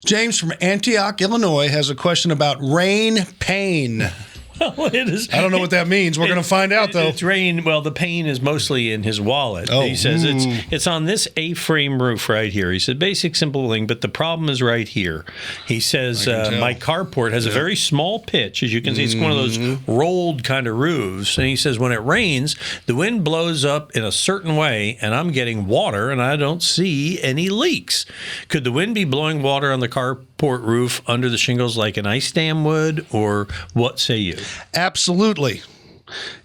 James from Antioch, Illinois, has a question about rain pain. Well, it is. I don't know what that means. We're going to find out, though. It's rain. Well, the pain is mostly in his wallet. Oh, he says it's on this A-frame roof right here. He said, basic, simple thing, but the problem is right here. He says, my carport has a very small pitch. As you can see, it's one of those rolled kind of roofs. And he says, when it rains, the wind blows up in a certain way, and I'm getting water, and I don't see any leaks. Could the wind be blowing water on the carport roof under the shingles like an ice dam would, or what say you? Absolutely.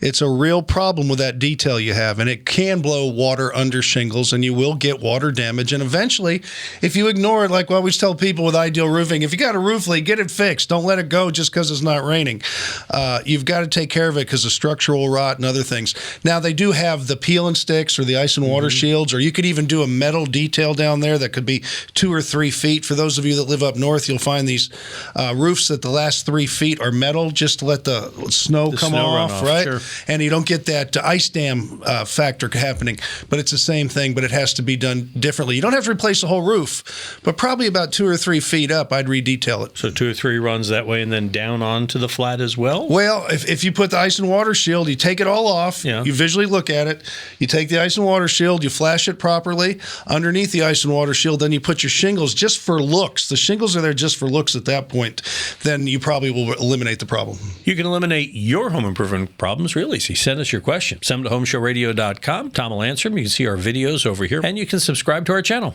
It's a real problem with that detail you have, and it can blow water under shingles, and you will get water damage. And eventually, if you ignore it, like we always tell people with Ideal Roofing, if you got a roof leak, get it fixed. Don't let it go just because it's not raining. You've got to take care of it because of structural rot and other things. Now, they do have the peel and sticks or the ice and water shields, or you could even do a metal detail down there that could be 2 or 3 feet. For those of you that live up north, you'll find these roofs that the last 3 feet are metal just to let the snow come off, right? Sure. And you don't get that ice dam factor happening, but it's the same thing, but it has to be done differently. You don't have to replace the whole roof, but probably about 2 or 3 feet up, I'd redetail it. So 2 or 3 runs that way and then down onto the flat as well? Well, if you put the ice and water shield, you take it all off, you visually look at it, you take the ice and water shield, you flash it properly underneath the ice and water shield, then you put your shingles just for looks. The shingles are there just for looks at that point. Then you probably will eliminate the problem. You can eliminate your home improvement problems real easy. Send us your question. Send them to HomeShowRadio.com. Tom will answer them. You can see our videos over here, and you can subscribe to our channel.